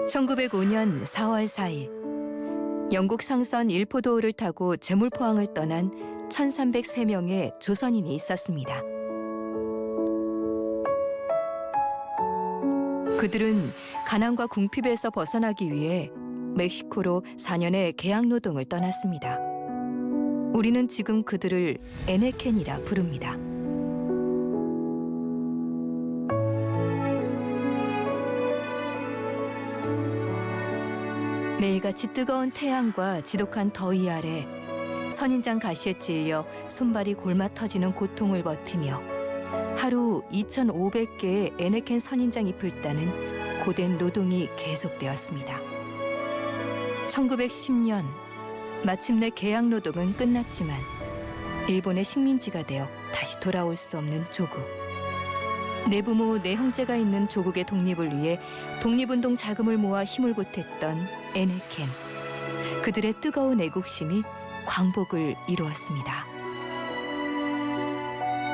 1905년 4월 4일 영국 상선 일포도호를 타고 제물포항을 떠난 1303명의 조선인이 있었습니다. 그들은 가난과 궁핍에서 벗어나기 위해 멕시코로 4년의 계약노동을 떠났습니다. 우리는 지금 그들을 에네켄이라 부릅니다. 매일같이 뜨거운 태양과 지독한 더위 아래 선인장 가시에 찔려 손발이 골마 터지는 고통을 버티며 하루 2,500개의 에네켄 선인장 잎을 따는 고된 노동이 계속되었습니다. 1910년 마침내 계약노동은 끝났지만 일본의 식민지가 되어 다시 돌아올 수 없는 조국. 내 부모, 내 형제가 있는 조국의 독립을 위해 독립운동 자금을 모아 힘을 보탰던 에네켄. 그들의 뜨거운 애국심이 광복을 이루었습니다.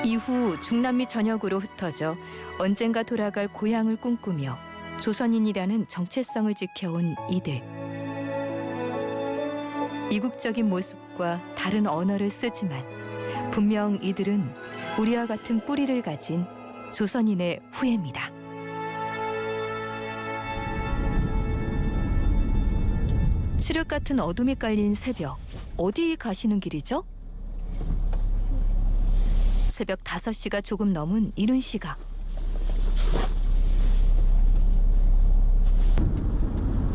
이후 중남미 전역으로 흩어져 언젠가 돌아갈 고향을 꿈꾸며 조선인이라는 정체성을 지켜온 이들. 이국적인 모습과 다른 언어를 쓰지만 분명 이들은 우리와 같은 뿌리를 가진 조선인의 후예입니다. 칠흑 같은 어둠이 깔린 새벽, 어디 가시는 길이죠? 새벽 5시가 조금 넘은 이른 시각.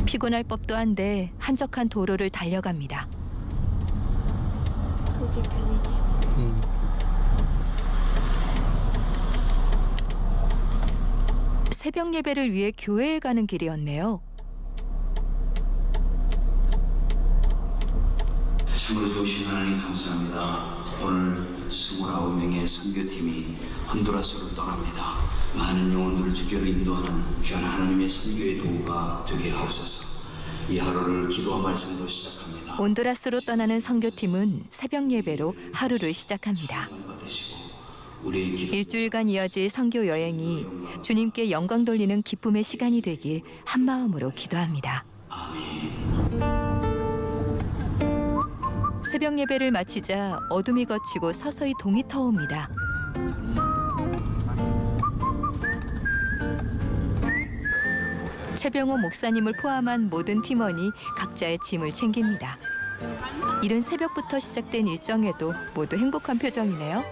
피곤할 법도 한데 한적한 도로를 달려갑니다. 그게 편이지. 새벽 예배를 위해 교회에 가는 길이었네요. 힘으로 주신 하나님 감사합니다. 오늘 29명의 선교팀이 honduras 떠납니다. 많은 영혼들을 주교로 인도하는 귀한 하나님의 선교의 도구가 되게 하옵소서. 이 하루를 기도와 말씀으로 시작합니다. 온두라스로 떠나는 선교팀은 새벽 예배로 하루를 시작합니다. 일주일간 이어질 선교 여행이 주님께 영광 돌리는 기쁨의 시간이 되길 한마음으로 기도합니다. 새벽 예배를 마치자 어둠이 걷히고 서서히 동이 터옵니다. 최병호 목사님을 포함한 모든 팀원이 각자의 짐을 챙깁니다. 이른 새벽부터 시작된 일정에도 모두 행복한 표정이네요.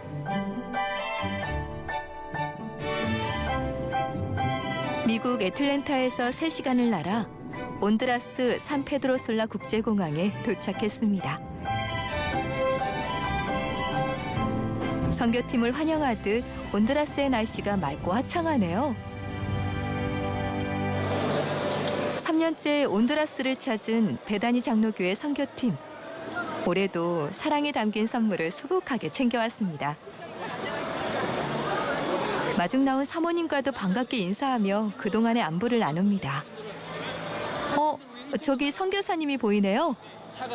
미국 애틀랜타에서 3시간을 날아 온두라스 산페드로솔라 국제공항에 도착했습니다. 선교팀을 환영하듯 온두라스의 날씨가 맑고 화창하네요. 3년째 온두라스를 찾은 베다니 장로교회 선교팀. 올해도 사랑이 담긴 선물을 수북하게 챙겨왔습니다. 마중 나온 사모님과도 반갑게 인사하며 그동안의 안부를 나눕니다. 저기 선교사님이 보이네요.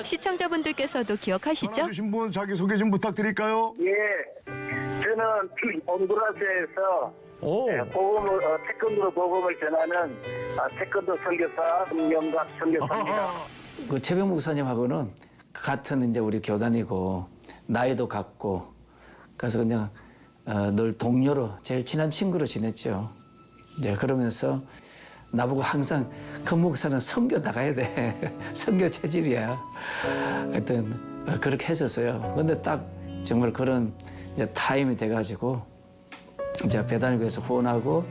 시청자분들께서도 기억하시죠? 전화 주신 분 자기 소개 좀 부탁드릴까요? 예, 저는 온두라스에서 복음을 태권도 복음을 전하는 태권도 선교사 김영갑 선교사입니다. 그 최병 목사님하고는 같은 이제 우리 교단이고 나이도 같고 그래서 그냥 늘 동료로 제일 친한 친구로 지냈죠. 이제 그러면서 나보고 항상 그 목사는 선교 나가야 돼. 선교 체질이야. 하여튼 그렇게 했었어요. 근데 딱 정말 그런 이제 타임이 돼가지고 이제 배단교회에서 후원하고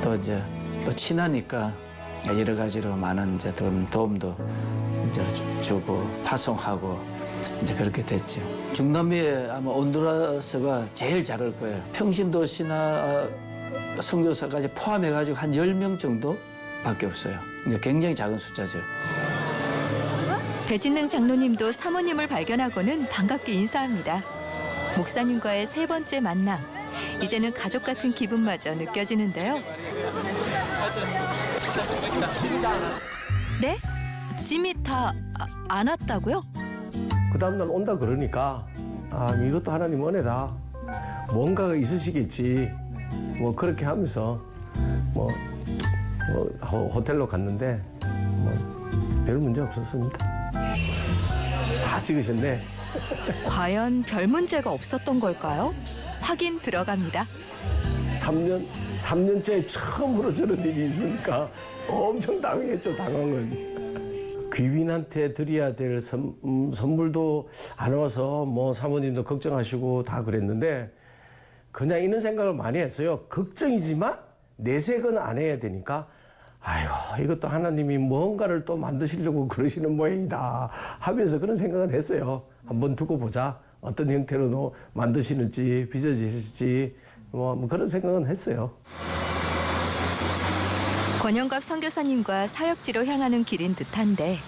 또 이제 또 친하니까 여러 가지로 많은 이제 도움도 이제 주고 파송하고 이제 그렇게 됐죠. 중남미에 아마 온두라스가 제일 작을 거예요. 평신도시나 선교사까지 포함해가지고 한 10명 정도밖에 없어요. 굉장히 작은 숫자죠. 배진능 장로님도 사모님을 발견하고는 반갑게 인사합니다. 목사님과의 3번째 만남. 이제는 가족 같은 기분마저 느껴지는데요. 네? 짐이 다 안 왔다고요? 그 다음날 온다 그러니까 이것도 하나님 은혜다. 뭔가가 있으시겠지. 뭐 그렇게 하면서 뭐 호텔로 갔는데 뭐 별 문제 없었습니다. 다 찍으셨네. 과연 별 문제가 없었던 걸까요? 확인 들어갑니다. 3년째 처음으로 저런 일이 있으니까 엄청 당황했죠, 당황은. 귀빈한테 드려야 될 선물도 안 와서 뭐 사모님도 걱정하시고 다 그랬는데 그냥 이런 생각을 많이 했어요. 걱정이지만 내색은 안 해야 되니까 아유, 이것도 하나님이 뭔가를 또 만드시려고 그러시는 모양이다 하면서 그런 생각은 했어요. 한번 두고 보자. 어떤 형태로 만드시는지 빚어지실지 뭐 그런 생각은 했어요. 권영갑 선교사님과 사역지로 향하는 길인 듯한데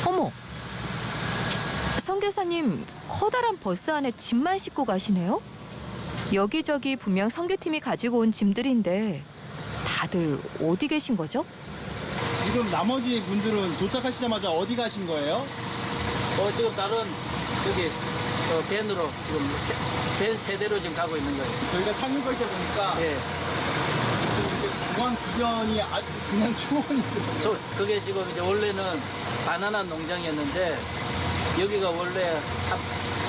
어머! 선교사님 커다란 버스 안에 짐만 싣고 가시네요? 여기저기 분명 선교팀이 가지고 온 짐들인데 다들 어디 계신 거죠? 지금 나머지 분들은 도착하시자마자 어디 가신 거예요? 지금 다른 저기 밴으로 지금 밴 세대로 지금 가고 있는 거예요. 저희가 착륙할 때 보니까 예. 공항 주변이 아주 그냥 초원이 들어요. 그게 지금 이제 원래는 바나나 농장이었는데 여기가 원래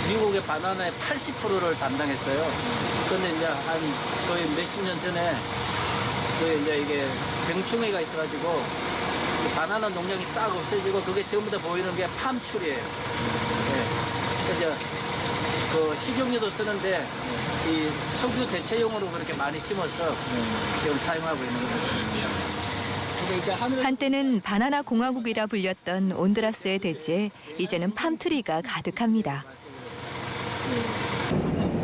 미국의 바나나의 80%를 담당했어요. 그런데 이제 한 거의 몇십 년 전에 이제 이게 병충해가 있어가지고 바나나 농장이 싹 없어지고 그게 전부 다 보이는 게 팜출이에요. 예. 이제 그 식용유도 쓰는데 이 석유 대체용으로 그렇게 많이 심어서 지금 사용하고 있는 거예요. 한때는 바나나 공화국이라 불렸던 온두라스의 대지에 이제는 팜트리가 가득합니다.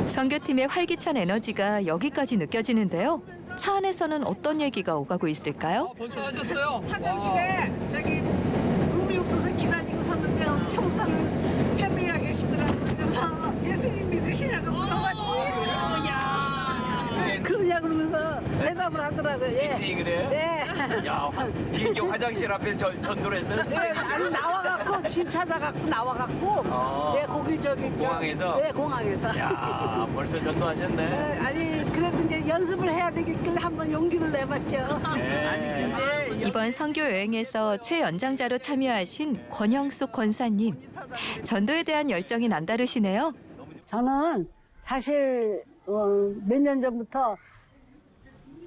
선교팀의 활기찬 에너지가 여기까지 느껴지는데요. 차 안에서는 어떤 얘기가 오가고 있을까요? 벌써 하셨어요? 화장실에 저기 룸이 없어서 기다리고 섰는데 엄청 사는 패밀리가 계시더라고요. 그래서 예수님 믿으시냐고 물어봤지. 그러냐 그러면서 대답을 하더라고요. 씩씩이 그래요? 네. 야, 비행기 화장실 앞에서 전도를 했어요? 네, 아니 나와갖고 집 찾아갖고 나와갖고 네 거기 저기 공항에서? 네 공항에서. 야, 벌써 전도하셨네. 네, 아니 그래도 이제 연습을 해야 되겠길래 한번 용기를 내봤죠. 네. 이번 선교 여행에서 최연장자로 참여하신 권영숙 권사님. 전도에 대한 열정이 남다르시네요. 저는 사실 몇 년 전부터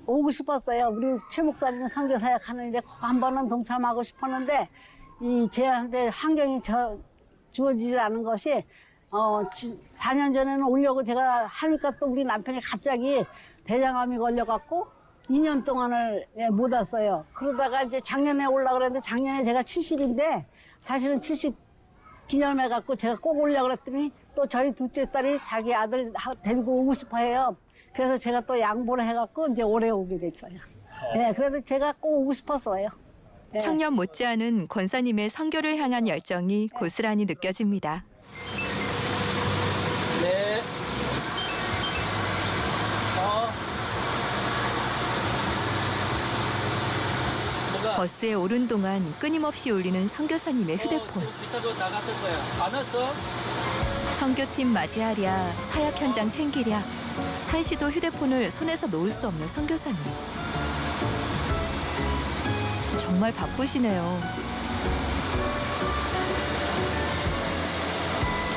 오고 싶었어요. 우리 최 목사님 선교사역 하는 일에 꼭 한 번은 동참하고 싶었는데 이 제한테 환경이 주어지지 않은 것이 4년 전에는 오려고 제가 하니까 또 우리 남편이 갑자기 대장암이 걸려갖고 2년 동안을 못 왔어요. 그러다가 이제 작년에 오려고 그랬는데 작년에 제가 70인데 사실은 70 기념해갖고 제가 꼭 오려고 그랬더니 또 저희 둘째 딸이 자기 아들 데리고 오고 싶어 해요. 그래서 제가 또 양보를 해갖고 이제 올해 오게 됐어요. 네, 그래서 제가 꼭 오고 싶었어요. 네. 청년 못지않은 권사님의 선교를 향한 열정이 고스란히 느껴집니다. 네. 뭐가? 버스에 오른 동안 끊임없이 울리는 선교사님의 휴대폰. 기차로 나갔을 거야. 안 왔어? 선교팀 맞이하랴, 사역 현장 챙기랴. 한시도 휴대폰을 손에서 놓을 수 없는 선교사님. 정말 바쁘시네요.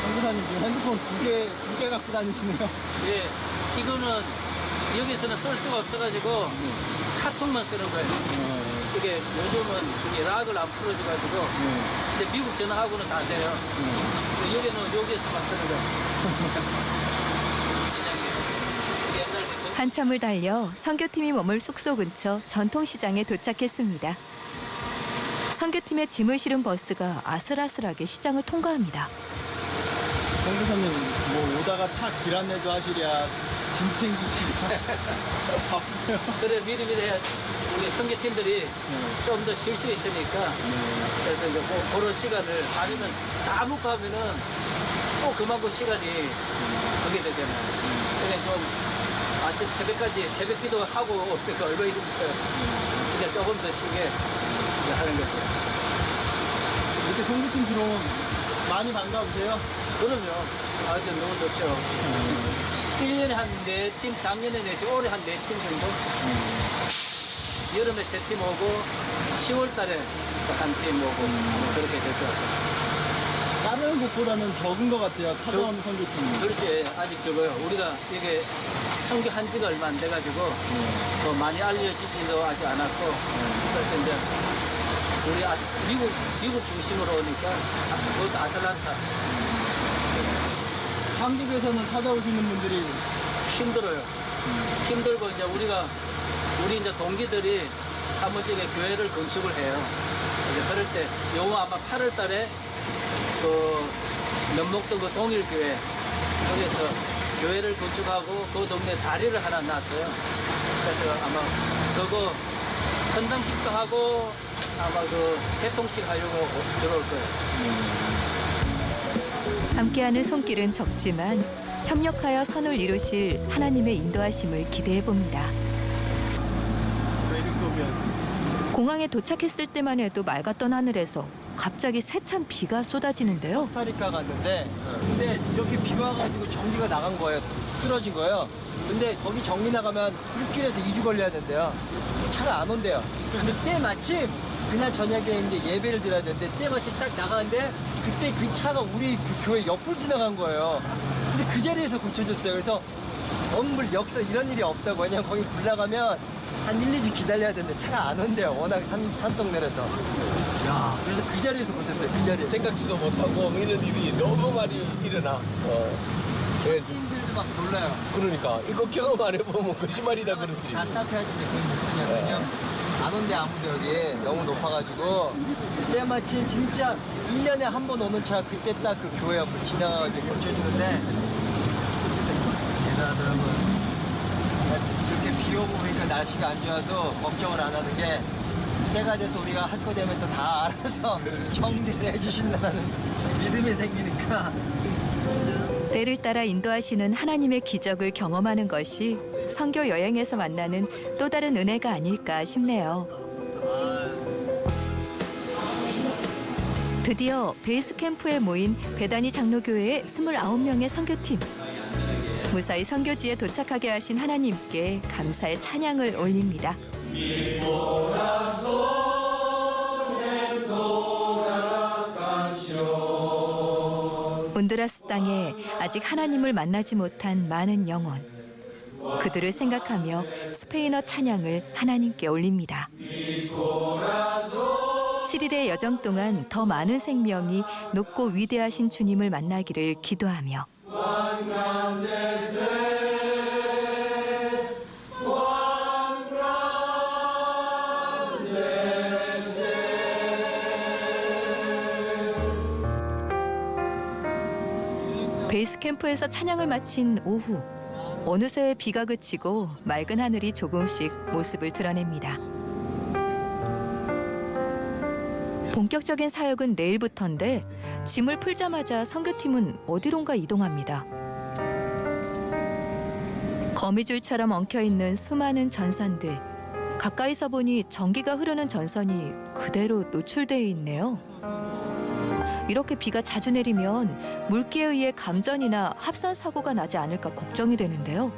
선교사님 지금 핸드폰 두 개 갖고 다니시네요. 예. 이거는 여기서는 쓸 수가 없어가지고 카톡만 쓰는 거예요. 이게 요즘은 이게 락을 안 풀어줘가지고 근데 미국 전화하고는 다 돼요. 근데 여기는 여기에서만 쓰는 거예요. 한참을 달려 선교팀이 머물 숙소 근처 전통시장에 도착했습니다. 선교팀의 짐을 실은 버스가 아슬아슬하게 시장을 통과합니다. 선교사님 뭐 오다가 차 길 안내도 하시랴 짐 챙기시랴 바쁘요. 그래 미리미리 해야 우리 선교팀들이 좀 더 쉴 수 있으니까 그래서 이제 뭐 그런 시간을 아니면 다 묵고 하면은 또 그만큼 시간이 그게 되잖아요. 그러니까 좀 아침 새벽까지 새벽 기도하고 그러니까 얼마 있으니까 이제 조금 더 쉬게 하는 거죠. 이렇게 선교팀 들어오면 많이 반가우세요? 그럼요. 아주 너무 좋죠. 1년에 한 4팀, 작년에 4팀, 올해 한 4팀 정도? 여름에 3팀 오고 10월 달에 한 팀 오고 그렇게 될 것 같아요. 다른 곳보다는 적은 것 같아요. 찾아오는 선교팀이. 그렇지. 아직 적어요. 우리가 이게 선교한 지가 얼마 안 돼가지고 더 많이 알려지지도 아직 않았고 그래서 이제 우리 아직 미국 중심으로 오니까 그것도 아틀란타 한국에서는 찾아오시는 분들이 힘들어요. 힘들고 이제 우리 이제 동기들이 한 번씩 교회를 건축을 해요. 이제 그럴 때 요거 아마 8월 달에 그 면목동 그 동일교회 거기서 교회를 건축하고 그 동네에 다리를 하나 놨어요. 그래서 아마 그거 헌당식도 하고 아마 그 개통식 하려고 들어올 거예요. 함께하는 손길은 적지만 협력하여 선을 이루실 하나님의 인도하심을 기대해 봅니다. 공항에 도착했을 때만 해도 맑았던 하늘에서 갑자기 세찬 비가 쏟아지는데요. 코스타리카 갔는데 근데 이렇게 비가 와가지고 전기가 나간 거예요. 쓰러진 거예요. 근데 거기 전기 나가면 일주일에서 2주 걸려야 된대요. 차가 안 온대요. 근데 때마침 그날 저녁에 이제 예배를 드려야 되는데 때마침 딱 나가는데 그때 그 차가 우리 그 교회 옆을 지나간 거예요. 그래서 그 자리에서 고쳐졌어요. 그래서 엄물 역사 이런 일이 없다고. 왜냐면 거기 불 나가면 한 1, 2주 기다려야 되는데 차가 안 온대요. 워낙 산동네라서. 야, 그래서 그 자리에서 고쳤어요. 그 자리에. 생각지도 못하고 이런 일이 너무 많이 일어나. 그래서 팀들도 막 놀라요. 그러니까 이거 경험 안 해보면 거짓말이다 그렇지. 다 스탑해야 되는데 거의 못 쓰냐. 안 온대 아무도 여기 너무 높아가지고 때마침 진짜 1년에 한 번 오는 차 그때 딱 그 교회 앞을 지나가지고 고쳐주는데 대단하더라고요. 그렇게 비 오고 그러니까 날씨가 안 좋아도 걱정을 안 하는 게 때가 돼서 우리가 할 거 되면 또 다 알아서 정리를 해주신다는 믿음이 생기니까. 때를 따라 인도하시는 하나님의 기적을 경험하는 것이 선교 여행에서 만나는 또 다른 은혜가 아닐까 싶네요. 드디어 베이스 캠프에 모인 베다니 장로교회의 29명의 선교팀. 무사히 선교지에 도착하게 하신 하나님께 감사의 찬양을 올립니다. 온두라스 땅에 아직 하나님을 만나지 못한 많은 영혼. 그들을 생각하며 스페인어 찬양을 하나님께 올립니다. 7일의 여정 동안 더 많은 생명이 높고 위대하신 주님을 만나기를 기도하며 베이스 캠프에서 찬양을 마친 오후 어느새 비가 그치고 맑은 하늘이 조금씩 모습을 드러냅니다. 본격적인 사역은 내일부터인데 짐을 풀자마자 선교팀은 어디론가 이동합니다. 거미줄처럼 엉켜있는 수많은 전선들. 가까이서 보니 전기가 흐르는 전선이 그대로 노출되어 있네요. 이렇게 비가 자주 내리면 물기에 의해 감전이나 합선 사고가 나지 않을까 걱정이 되는데요.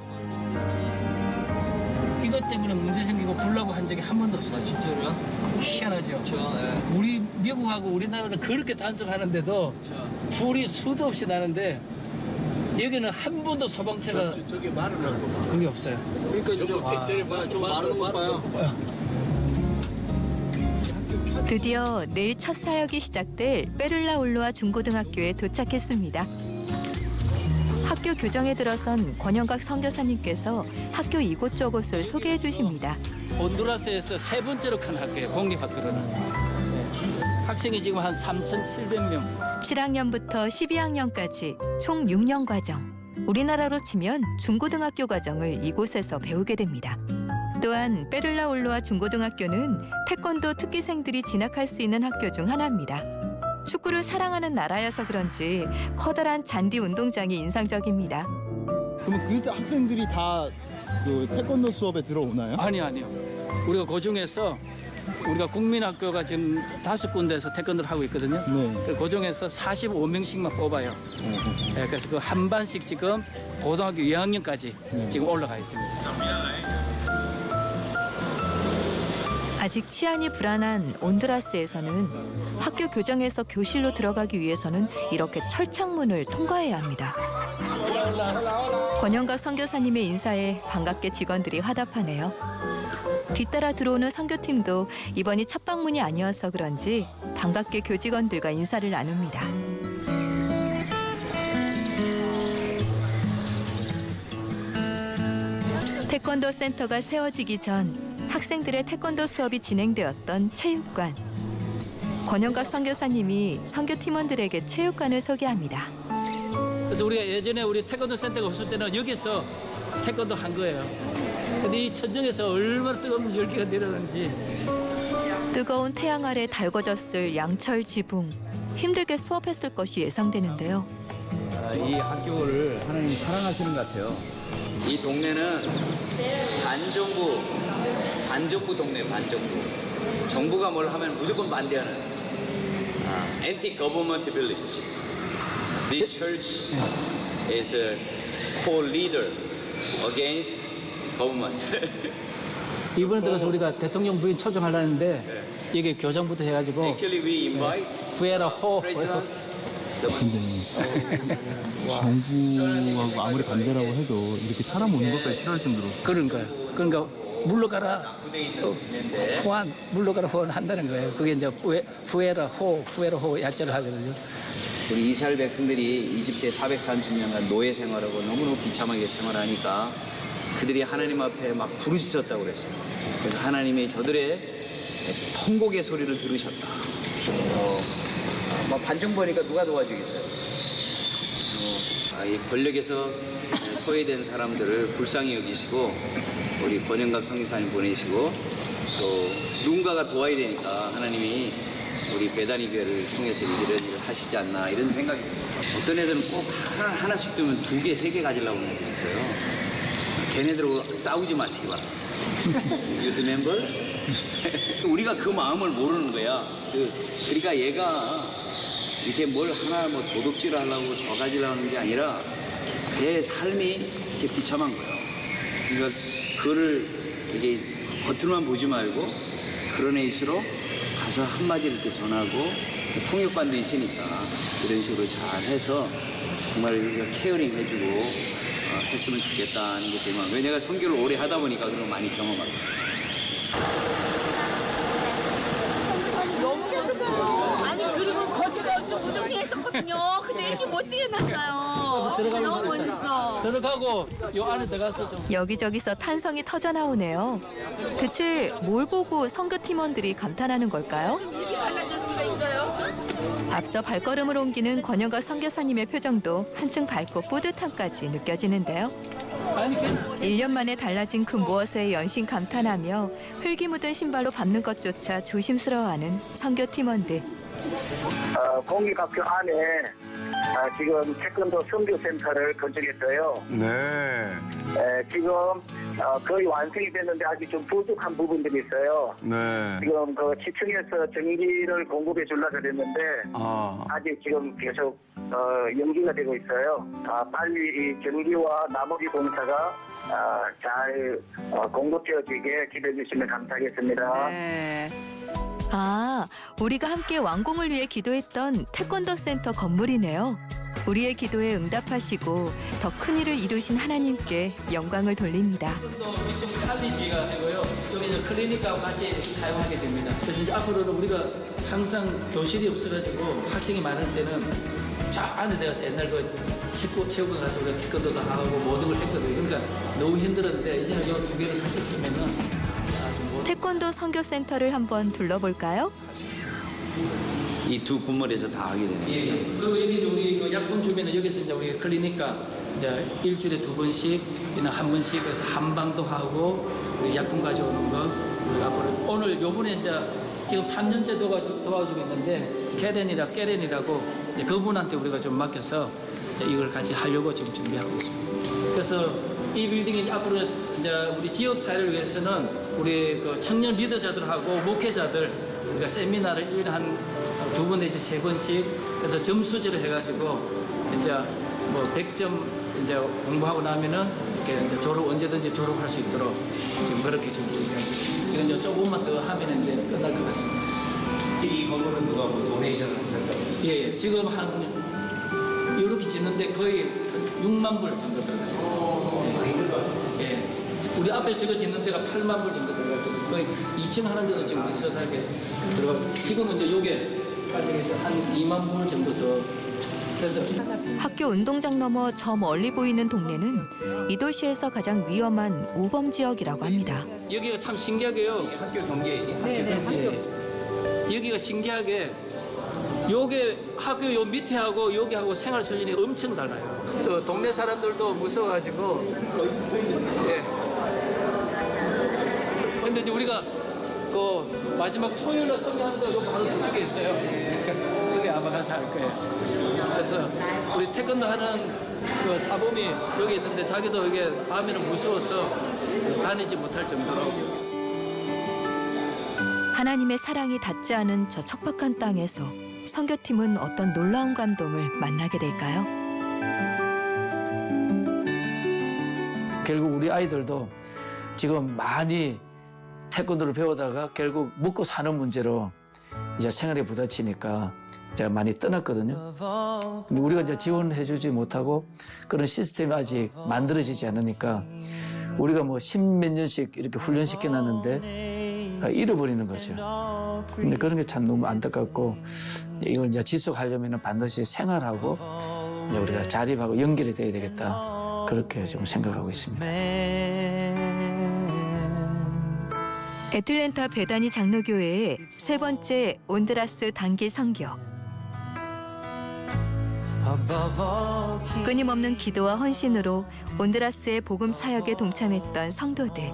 이것 때문에 문제 생기고 불나고 한 적이 한 번도 없어요. 진짜로요? 희한하죠. 그렇죠. 네. 우리 미국하고 우리나라는 그렇게 단속하는데도 불이 수도 없이 나는데 여기는 한 번도 소방차가 저게 말을 하고 봐. 그게 없어요. 그러니까 저거 객전에 좀 마른 거 봐요. 드디어 내일 첫 사역이 시작될 페를라 올로아 중고등학교에 도착했습니다. 학교 교정에 들어선 권영각 선교사님께서 학교 이곳저곳을 소개해 주십니다. 온두라스에서 세 번째로 큰 학교예요. 공립학교로는. 학생이 지금 한 3,700명. 7학년부터 12학년까지 총 6년 과정. 우리나라로 치면 중고등학교 과정을 이곳에서 배우게 됩니다. 또한 페를라 올로아 중고등학교는 태권도 특기생들이 진학할 수 있는 학교 중 하나입니다. 축구를 사랑하는 나라여서 그런지 커다란 잔디 운동장이 인상적입니다. 그러면 그 학생들이 다 그 태권도 수업에 들어오나요? 아니요. 우리가 그중에서 우리가 국민학교가 지금 5군데에서 태권도를 하고 있거든요. 네. 그중에서 45명씩만 뽑아요. 네, 그래서 그 한 반씩 지금 고등학교 2학년까지 지금 올라가 있습니다. 아직 치안이 불안한 온두라스에서는 학교 교정에서 교실로 들어가기 위해서는 이렇게 철창문을 통과해야 합니다. 권영갑 선교사님의 인사에 반갑게 직원들이 화답하네요. 뒤따라 들어오는 선교팀도 이번이 첫 방문이 아니어서 그런지 반갑게 교직원들과 인사를 나눕니다. 태권도 센터가 세워지기 전 학생들의 태권도 수업이 진행되었던 체육관. 권영갑 선교사님이 선교팀원들에게 체육관을 소개합니다. 그래서 우리가 예전에 우리 태권도 센터가 없을 때는 여기서 태권도 한 거예요. 근데 이 천정에서 얼마나 뜨거운 열기가 내려오는지. 뜨거운 태양 아래 달궈졌을 양철 지붕. 힘들게 수업했을 것이 예상되는데요. 이 학교를 하나님이 사랑하시는 것 같아요. 이 동네는 반정부 동네, 반정부. 정부가 뭘 하면 무조건 반대하는 anti-government village. This church is a co-leader against government. 이번에 들어서 우리가 대통령 부인 초청하려는데 이게 교장부터 해가지고 Actually, we invite 구해라 호. presidents. 근데 정부하고 아무리 반대라고 해도 이렇게 사람 오는 것까지 싫어할 정도로. 그런 거예요. 그러니까 물러가라. 호환, 물러가라 호환 한다는 거예요. 그게 이제 후에라 호 약자를 하거든요. 우리 이스라엘 백성들이 이집트에 430년간 노예 생활하고 너무너무 비참하게 생활하니까 그들이 하나님 앞에 막 부르짖었다고 그랬어요. 그래서 하나님이 저들의 통곡의 소리를 들으셨다. 반정부니까 누가 도와주겠어요? 이 권력에서 소외된 사람들을 불쌍히 여기시고 우리 권영갑 선교사님 보내시고 또 누군가가 도와야 되니까 하나님이 우리 배단위 교회를 통해서 이런 일을 하시지 않나 이런 생각이 듭니다. 어떤 애들은 꼭 하나씩 두면 2개, 3개 가지려고 하는 애들이 있어요. 걔네들하고 싸우지 마시기 바랍니다. You remember? 우리가 그 마음을 모르는 거야. 그러니까 얘가 이렇게 뭘 하나 뭐 도둑질을 하려고 더 가지려고 하는 게 아니라 걔의 삶이 이렇게 비참한 거예요. 그러니까 그거를 이게 겉으로만 보지 말고 그런 애일수록 가서 한마디 이렇게 전하고 통역반도 있으니까 이런 식으로 잘 해서 정말 우리가 케어링 해주고 했으면 좋겠다는 게 제 마음. 왜 내가 선교를 오래 하다 보니까 그런 거 많이 경험하고. 아니 그리고 겉에가 좀 우중충했었거든요. 근데 이렇게 멋지게 났어요. 너무 멋있어. 들어가고 요 안에 들어가서 좀. 여기저기서 탄성이 터져 나오네요. 대체 뭘 보고 선교팀원들이 감탄하는 걸까요? 이렇게 발라줄 수가 있어요? 앞서 발걸음을 옮기는 권영갑 선교사님의 표정도 한층 밝고 뿌듯함까지 느껴지는데요. 1년 만에 달라진 그 무엇에 연신 감탄하며 흙이 묻은 신발로 밟는 것조차 조심스러워하는 선교팀원들. 공립학교 안에 지금 태권도 선교센터를 건축했어요. 네. 지금 거의 완성이 됐는데 아직 좀 부족한 부분들이 있어요. 네. 지금 그 시청에서 전기를 공급해 주려고 그랬는데 아. 아직 지금 계속 연기가 되고 있어요. 빨리 이 전기와 나머지 공사가 잘 공급되어지게 기대해 주시면 감사하겠습니다. 아, 우리가 함께 완공을 위해 기도했던 태권도 센터 건물이네요. 우리의 기도에 응답하시고 더 큰 일을 이루신 하나님께 영광을 돌립니다. 태권도 미션 칼리지가 되고요. 여기는 클리닉하고 같이 사용하게 됩니다. 그래서 이제 앞으로는 우리가 항상 교실이 없어가지고 학생이 많을 때는 저 안에 들어가서 옛날 그 체육관 가서 우리가 태권도도 하고 모든 걸 했거든요. 그러니까 너무 힘들었는데 이제는 이 2개를 같이 쓰면은 태권도 선교센터를 한번 둘러볼까요? 이 두 건물에서 다 하게 되네요. 예. 그리고 여기 우리 그 약품 주면은 여기서 이제 우리 클리닉과 이제 일주일에 2번씩, 이는 1번씩 그래서 한방도 하고 우리 약품 가져오는 거 우리가 앞으로 오늘 요번에 이제 지금 3년째 도와주고 있는데 깨렌이라고 이제 그분한테 우리가 좀 맡겨서 이제 이걸 같이 하려고 지금 준비하고 있습니다. 그래서 이 빌딩이 앞으로 이제 우리 지역 사회를 위해서는 우리 그 청년 리더자들하고 목회자들 우리가 세미나를 1년에 한 2번 내지 3번씩 그래서 점수제를 해가지고 이제 뭐 100점 이제 공부하고 나면은 이렇게 이제 언제든지 졸업할 수 있도록 지금 그렇게 지금 준비합니다. 이건 이제 조금만 더 하면 이제 끝날 것 같습니다. 이 건물은 누가 뭐 도네이션을 하셨다고? 예, 지금 한 이렇게 짓는데 거의 6만 불 정도 들어갔습니다. 예. 우리 앞에 저거 짓는 데가 8만 불 정도 들어갔거든요. 거의 2층 하는데도 지금 비슷하게 들어가고 지금은 이제 요게 한 2만 불 정도 더 그래서 학교 운동장 넘어 저 멀리 보이는 동네는 이 도시에서 가장 위험한 우범 지역이라고 합니다. 여기가 참 신기하게요. 학교 경계에 네, 여기가 신기하게 요게 학교 요 밑에하고 여기하고 생활 수준이 엄청 달라요. 또 동네 사람들도 무서워가지고 예. 근데 이제 우리가 그 마지막 토요일날 성교하는 거 여기 바로 그쪽에 있어요. 여기 아마 가서 할 거예요. 그래서 우리 태권도 하는 그 사범이 여기 있는데 자기도 이게 밤에는 무서워서 다니지 못할 정도로. 하나님의 사랑이 닿지 않은 저 척박한 땅에서 선교팀은 어떤 놀라운 감동을 만나게 될까요? 결국 우리 아이들도 지금 많이 태권도를 배우다가 결국 먹고 사는 문제로 이제 생활에 부딪히니까 제가 많이 떠났거든요. 근데 우리가 이제 지원해주지 못하고 그런 시스템이 아직 만들어지지 않으니까 우리가 뭐 10몇 년씩 이렇게 훈련시켜놨는데 잃어버리는 거죠. 근데 그런 게 참 너무 안타깝고 이걸 이제 지속하려면 반드시 생활하고 이제 우리가 자립하고 연결이 돼야 되겠다. 그렇게 좀 생각하고 있습니다. 애틀랜타 베다니 장로교회의 세 번째 온드라스 단기 선교. 끊임없는 기도와 헌신으로 온드라스의 복음 사역에 동참했던 성도들.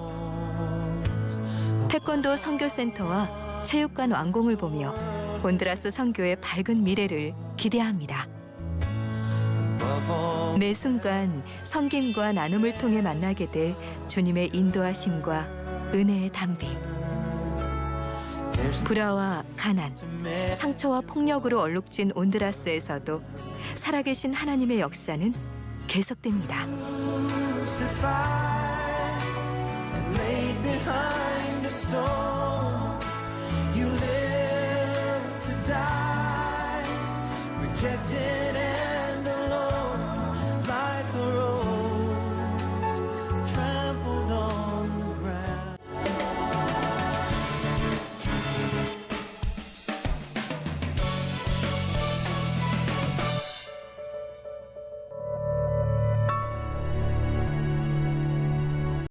태권도 선교센터와 체육관 완공을 보며 온드라스 선교의 밝은 미래를 기대합니다. 매 순간 섬김과 나눔을 통해 만나게 될 주님의 인도하심과 은혜의 담비. 불화와 가난, 상처와 폭력으로 얼룩진 온드라스에서도 살아계신 하나님의 역사는 계속됩니다. Crucified and laid behind a stone.